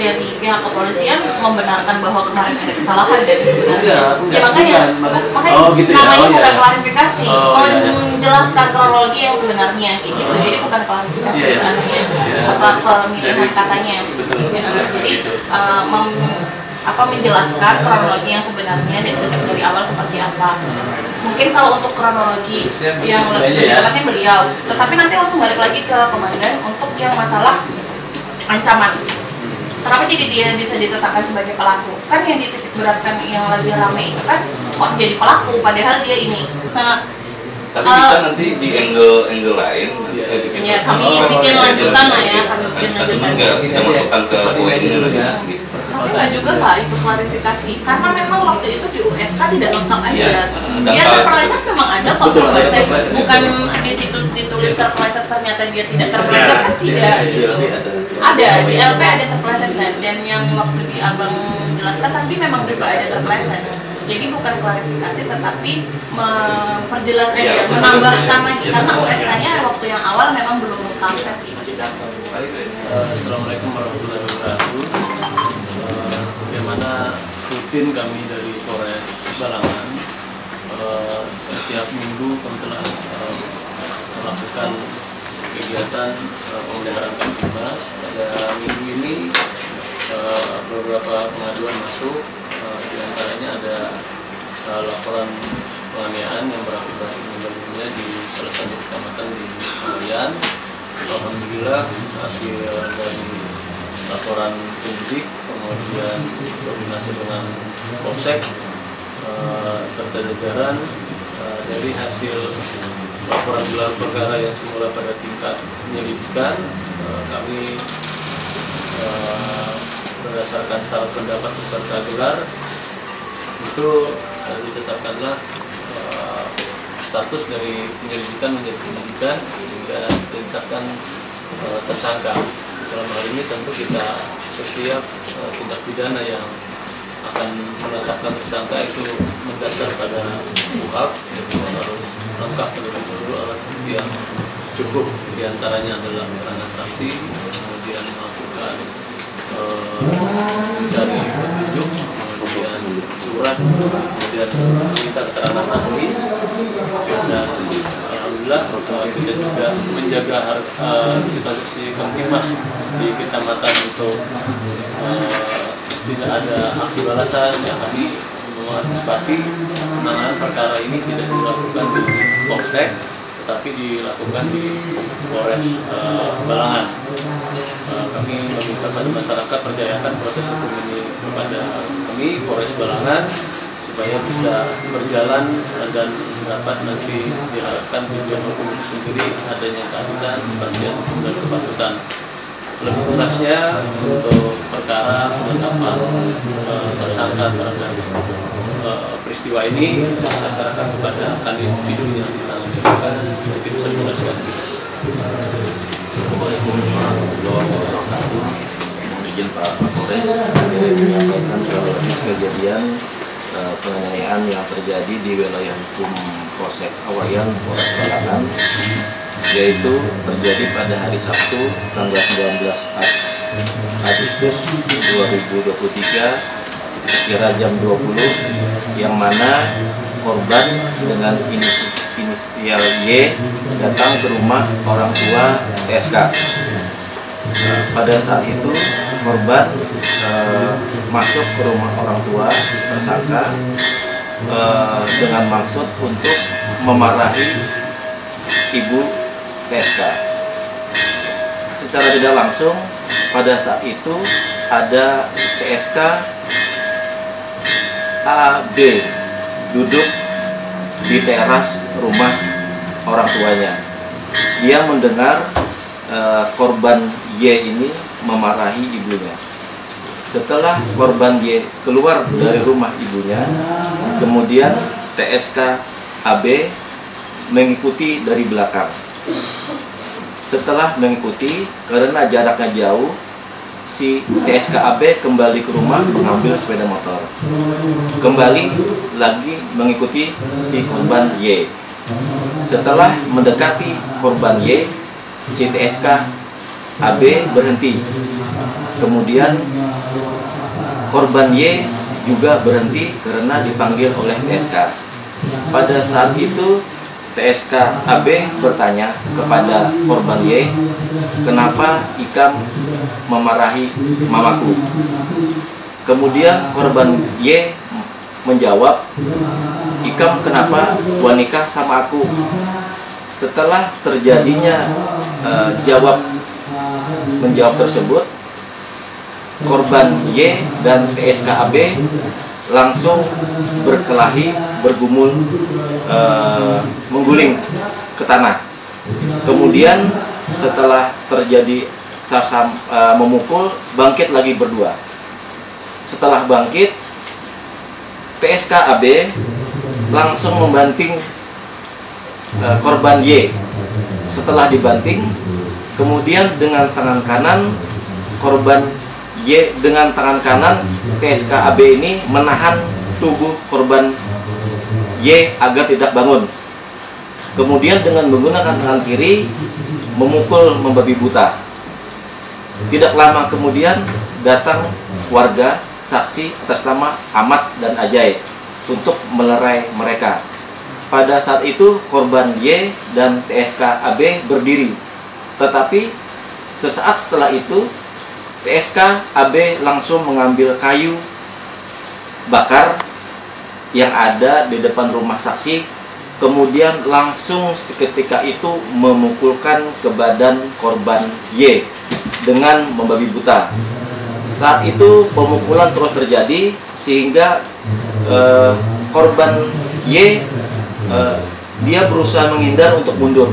Dari pihak kepolisian membenarkan bahwa kemarin ada kesalahan dan sebenarnya ya makanya gitu namanya bukan klarifikasi, menjelaskan kronologi yang sebenarnya gitu. Jadi bukan klarifikasi sebenarnya apa pemilihan katanya jadi menjelaskan kronologi yang sebenarnya dari awal seperti apa. Mungkin kalau untuk kronologi yang lebih tepatnya beliau, tetapi nanti langsung balik lagi ke komandan untuk yang masalah ancaman. Kenapa jadi dia bisa ditetapkan sebagai pelaku? Kan yang dititik beratkan yang lagi rame itu kan kok jadi pelaku padahal dia ini. Nah, tapi bisa nanti di angle lain ya kami bikin lanjutan lah ya, kami bikin lanjutan. Kita masukkan ke poin ini lagi. Tapi nggak juga Pak itu klarifikasi, karena memang waktu itu di USK tidak lengkap aja. Dia terpeleset memang ada kok terpeleset, bukan di situ ditulis terpeleset ternyata dia tidak terpeleset kan tidak gitu. Ada di LP ada terpeleset dan yang waktu di abang jelaskan tapi memang juga ada terpeleset. Jadi bukan klarifikasi tetapi memperjelas aja, menambahkan lagi karena USK-nya waktu yang awal memang belum lengkap gitu. Assalamualaikum warahmatullahi wabarakatuh. Sebagaimana rutin kami dari Polres Balangan, setiap minggu kami telah melakukan kegiatan pemeliharaan Kamtibmas. Pada minggu ini beberapa pengaduan masuk, di antaranya ada laporan penganiayaan yang berakibat meninggal dunia di salah satu kecamatan di Kemudian. Alhamdulillah hasil dari laporan penyidik, kemudian koordinasi dengan Polsek serta jajaran, dari hasil laporan gelar perkara yang semula pada tingkat penyelidikan, kami berdasarkan syarat pendapat peserta gelar itu ditetapkanlah status dari penyelidikan menjadi penyidikan sehingga ditetapkan tersangka. Dalam hal ini tentu kita setiap tindak pidana yang akan menetapkan tersangka itu mendasar pada KUHP, jadi harus lengkap terlebih dahulu alat bukti yang cukup. Di antaranya adalah keterangan saksi, kemudian melakukan mencari petunjuk, kemudian surat, kemudian meminta keterangan ahli, dan alhamdulillah kita juga menjaga situasi Kamtibmas di kecamatan untuk tidak ada aksi balasan. Ya, kami mengantisipasi penanganan perkara ini tidak dilakukan di Polsek, tetapi dilakukan di Polres Balangan. Kami meminta pada masyarakat percayakan proses hukum ini kepada kami Polres Balangan supaya bisa berjalan dan dapat nanti diharapkan tujuan hukum itu sendiri adanya keadilan, kepastian hukum dan kepatutan. Lebih tuntasnya untuk perkara penetapan tersangka terhadap peristiwa ini, saya sarankan kepada kandidat individu yang ditangani mungkin bisa menjelaskan. Assalamualaikum warahmatullahi wabarakatuh. Mohon izin Pak Kapolres menyampaikan kronologis kejadian penganiayaan yang terjadi di wilayah hukum Polsek Awayan, Polres Balangan, yaitu terjadi pada hari Sabtu tanggal 19 Agustus 2023 kira jam 20, yang mana korban dengan inisial Y datang ke rumah orang tua SK. Pada saat itu korban masuk ke rumah orang tua tersangka dengan maksud untuk memarahi ibu TSK. Secara tidak langsung pada saat itu ada TSK AB duduk di teras rumah orang tuanya. Dia mendengar korban Y ini memarahi ibunya. Setelah korban Y keluar dari rumah ibunya, kemudian TSK AB mengikuti dari belakang. Setelah mengikuti, karena jaraknya jauh, si TSK AB kembali ke rumah mengambil sepeda motor. Kembali lagi mengikuti si korban Y. Setelah mendekati korban Y, si TSK AB berhenti. Kemudian korban Y juga berhenti karena dipanggil oleh TSK. Pada saat itu TSK AB bertanya kepada korban Y, kenapa Ikam memarahi mamaku? Kemudian korban Y menjawab, Ikam kenapa wanita sama aku? Setelah terjadinya menjawab tersebut, korban Y dan TSK AB langsung berkelahi, bergumul, mengguling ke tanah. Kemudian setelah terjadi memukul, bangkit lagi berdua. Setelah bangkit, TSK AB langsung membanting korban Y. Setelah dibanting, kemudian dengan tangan kanan korban Y, dengan tangan kanan TSK AB ini menahan tubuh korban Y agar tidak bangun. Kemudian dengan menggunakan tangan kiri memukul membabi buta. Tidak lama kemudian datang warga saksi atas nama Ahmad dan Ajay untuk melerai mereka. Pada saat itu korban Y dan TSK AB berdiri. Tetapi sesaat setelah itu TSK AB langsung mengambil kayu bakar yang ada di depan rumah saksi, kemudian langsung seketika itu memukulkan ke badan korban Y dengan membabi buta. Saat itu pemukulan terus terjadi sehingga korban Y dia berusaha menghindar untuk mundur,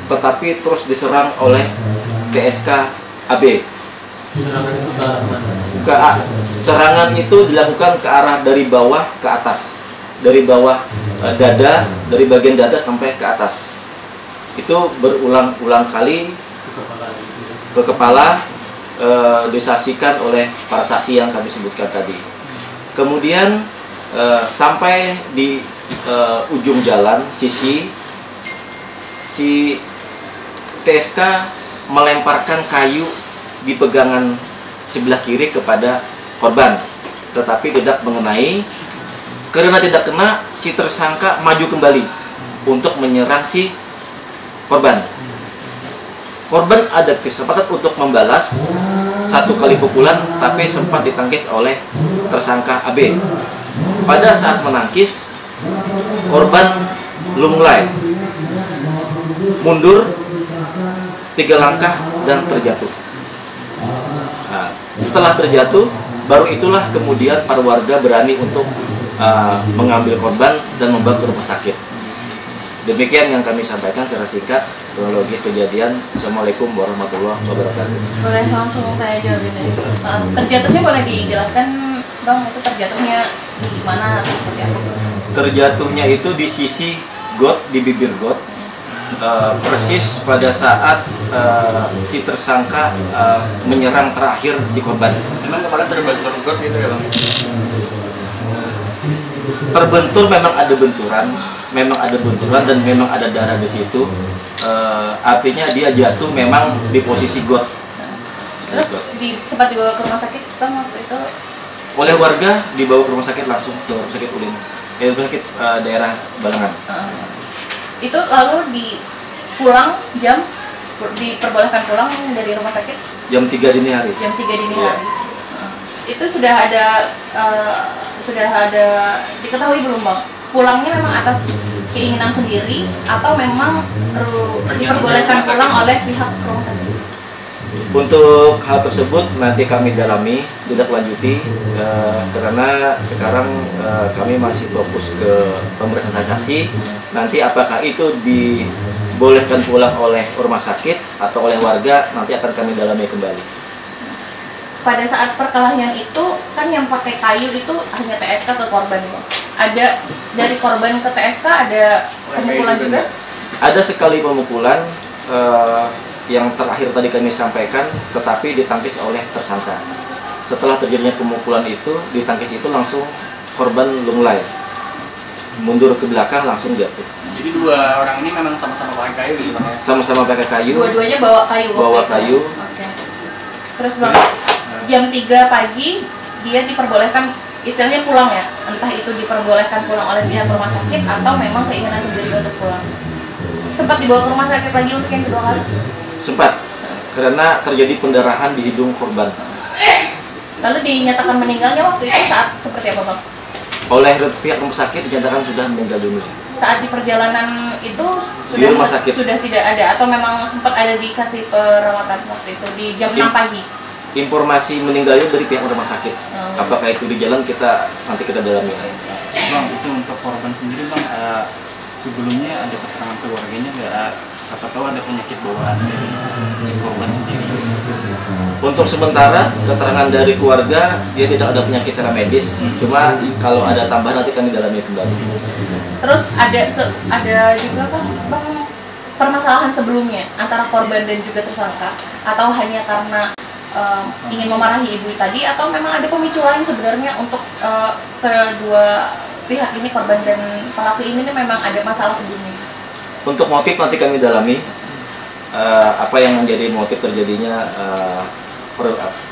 tetapi terus diserang oleh TSK AB. Serangan itu ke arah mana? Serangan itu dilakukan ke arah dari bawah ke atas, dari bawah dada, dari bagian dada sampai ke atas. Itu berulang-ulang kali ke kepala, disaksikan oleh para saksi yang kami sebutkan tadi. Kemudian sampai di ujung jalan sisi, si TSK melemparkan kayu di pegangan sebelah kiri kepada korban, tetapi tidak mengenai. Karena tidak kena, si tersangka maju kembali untuk menyerang si korban. Korban ada kesempatan untuk membalas satu kali pukulan, tapi sempat ditangkis oleh tersangka AB. Pada saat menangkis, korban lunglai, mundur 3 langkah dan terjatuh. Nah, setelah terjatuh, baru itulah kemudian para warga berani untuk mengambil korban dan membawa ke rumah sakit. Demikian yang kami sampaikan secara singkat kronologis kejadian. Assalamualaikum warahmatullahi wabarakatuh. Boleh langsung saya jawabin aja. Terjatuhnya boleh dijelaskan, Bang, itu terjatuhnya di mana atau seperti apa? Terjatuhnya itu di sisi got, di bibir got. Persis pada saat si tersangka menyerang terakhir si korban. Memang kemarin terbentur got gitu ya, Bang? Terbentur, memang ada benturan, dan memang ada darah di situ. Artinya dia jatuh memang di posisi got. Terus sempat dibawa ke rumah sakit, Bang, waktu itu? Oleh warga dibawa ke rumah sakit, langsung ke rumah sakit Ulin, rumah sakit daerah Balangan. Itu lalu diperbolehkan pulang dari rumah sakit jam 3 dini hari. Jam 3 dini hari. Itu sudah ada diketahui belum, Bang? Pulangnya memang atas keinginan sendiri atau memang diperbolehkan pulang oleh pihak rumah sakit? Untuk hal tersebut nanti kami dalami, tidak lanjuti, karena sekarang kami masih fokus ke pemeriksaan saksi. Nanti apakah itu dibolehkan pulang oleh rumah sakit atau oleh warga nanti akan kami dalami kembali. Pada saat perkelahian itu kan yang pakai kayu itu hanya TSK ke korban. Ada dari korban ke TSK ada pemukulan juga? Ada sekali pemukulan yang terakhir tadi kami sampaikan, tetapi ditangkis oleh tersangka. Setelah terjadinya pemukulan itu, ditangkis itu langsung korban lunglai, mundur ke belakang langsung jatuh. Jadi dua orang ini memang sama-sama pakai kayu gitu Bang ya? Sama-sama pakai kayu. Dua-duanya bawa kayu. Bawa kayu. Oke. Terus Bang, jam 3 pagi dia diperbolehkan istilahnya pulang ya? Entah itu diperbolehkan pulang oleh pihak rumah sakit atau memang keinginan sendiri untuk pulang. Sempat dibawa ke rumah sakit lagi untuk yang kedua kali? Sempat, karena terjadi pendarahan di hidung korban. Lalu dinyatakan meninggalnya waktu itu saat seperti apa Bang? Oleh pihak rumah sakit dinyatakan sudah meninggal dunia. Saat di perjalanan itu Di rumah sakit. sudah tidak ada atau memang sempat ada dikasih perawatan waktu itu di jam 6 pagi? Informasi meninggalnya dari pihak rumah sakit. Apakah itu di jalan nanti kita dalami. Bang, itu untuk korban sendiri Bang, sebelumnya ada keterangan keluarganya nggak? Apa tahu ada penyakit bawaan dari si korban sendiri? Untuk sementara keterangan dari keluarga dia tidak ada penyakit secara medis. Cuma kalau ada tambahan nanti kami dalami kembali. Terus ada juga kan Bang permasalahan sebelumnya antara korban dan juga tersangka, atau hanya karena ingin memarahi ibu tadi, atau memang ada pemicu lain sebenarnya untuk kedua pihak ini, korban dan pelaku ini memang ada masalah sebelumnya? Untuk motif nanti kami dalami apa yang menjadi motif terjadinya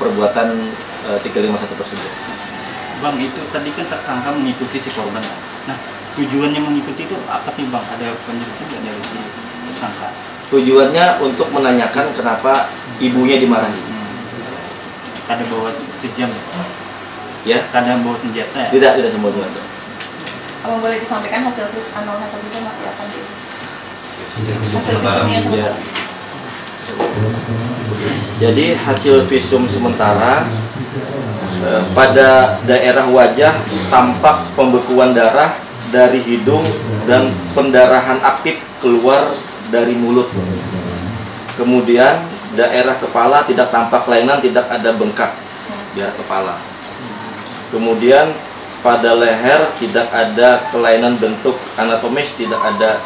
perbuatan 351 tersebut. Bang, itu tadi kan tersangka mengikuti si korban. Nah, tujuannya mengikuti itu apa nih Bang? Ada penjelasan nggak dari si tersangka? Tujuannya untuk menanyakan kenapa ibunya dimarahi. Ada bawa sejam Ya? Ada bawa senjata ya? Tidak semua itu. Apa boleh disampaikan hasil visum masih akan di hasil Sementara. visumnya Ya. sementara? Jadi hasil visum sementara pada daerah wajah tampak pembekuan darah dari hidung dan pendarahan aktif keluar dari mulut. Kemudian daerah kepala tidak tampak kelainan, tidak ada bengkak di daerah kepala. Kemudian pada leher tidak ada kelainan bentuk anatomis, tidak ada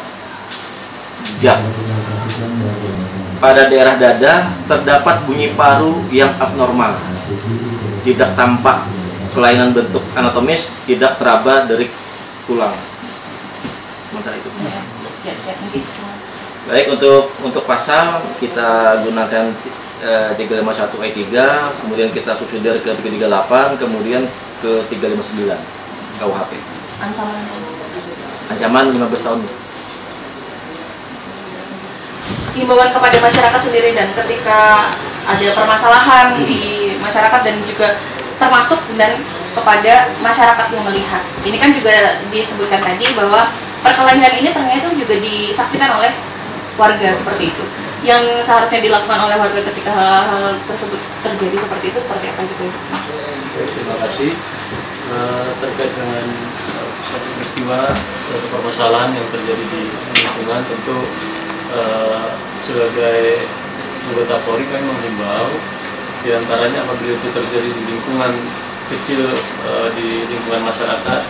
jejak. Pada daerah dada terdapat bunyi paru yang abnormal, tidak tampak kelainan bentuk anatomis, tidak teraba dari tulang. Sementara itu. Siap-siap mungkin. Baik, untuk pasal kita gunakan 351 ayat 3, kemudian kita subsidiar ke 338, kemudian ke 359 KUHP. Ancaman 15 tahun. Himbauan kepada masyarakat sendiri, dan ketika ada permasalahan di masyarakat dan juga termasuk dan kepada masyarakat yang melihat. Ini kan juga disebutkan tadi bahwa perkelahian ini ternyata juga disaksikan oleh warga seperti itu. Yang seharusnya dilakukan oleh warga ketika hal tersebut terjadi seperti itu seperti apa gitu? Terima kasih. Terkait dengan suatu peristiwa, suatu permasalahan yang terjadi di lingkungan, tentu sebagai anggota Polri kami menghimbau diantaranya apabila itu terjadi di lingkungan kecil, di lingkungan masyarakat,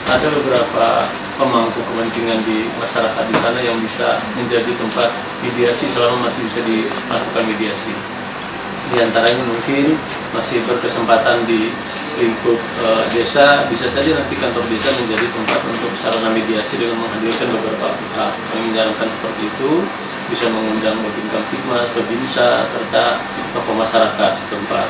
ada beberapa pemangku kepentingan di masyarakat di sana yang bisa menjadi tempat mediasi selama masih bisa dilakukan mediasi. Di antaranya mungkin masih berkesempatan di lingkup desa, bisa saja nanti kantor desa menjadi tempat untuk sarana mediasi dengan menghadirkan beberapa pihak. Kami menyarankan seperti itu, bisa mengundang Babin Kamtibmas, Babinsa, serta tokoh masyarakat setempat.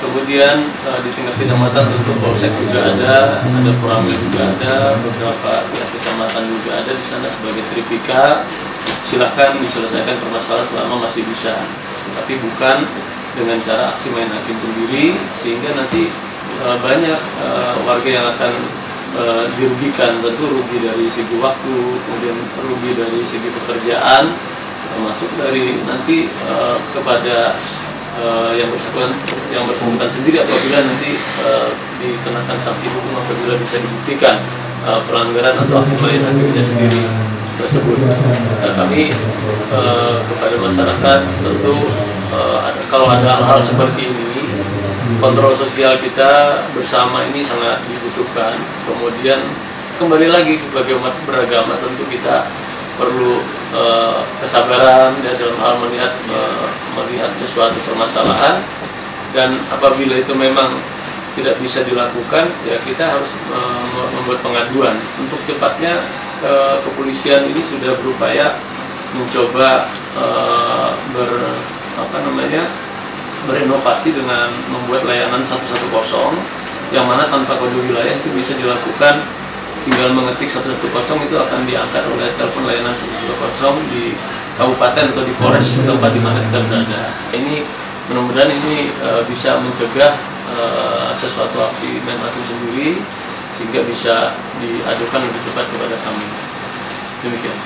Kemudian di tingkat kecamatan tentu polsek juga ada Poramil juga ada, beberapa pihak kecamatan juga ada di sana sebagai tripika. Silahkan diselesaikan permasalahan selama masih bisa, tapi bukan dengan cara aksi main hakim sendiri, sehingga nanti banyak warga yang akan dirugikan. Tentu rugi dari segi waktu, kemudian rugi dari segi pekerjaan, termasuk dari nanti kepada yang bersangkutan sendiri apabila nanti dikenakan sanksi hukum apabila bisa dibuktikan pelanggaran atau aksi main hakimnya sendiri. tersebut. Nah, kami kepada masyarakat tentu kalau ada hal-hal seperti ini, kontrol sosial kita bersama ini sangat dibutuhkan. Kemudian kembali lagi sebagai umat beragama tentu kita perlu kesabaran ya, dalam hal melihat sesuatu permasalahan, dan apabila itu memang tidak bisa dilakukan ya kita harus membuat pengaduan. Untuk cepatnya kepolisian ini sudah berupaya mencoba berinovasi dengan membuat layanan 110 yang mana tanpa kode wilayah itu bisa dilakukan, tinggal mengetik 110 itu akan diangkat oleh telepon layanan 110 di kabupaten atau di Polres tempat di mana kita berada. Ini mudah-mudahan ini bisa mencegah sesuatu aksi main hakim sendiri sehingga bisa diadukan lebih cepat kepada kami. Demikian.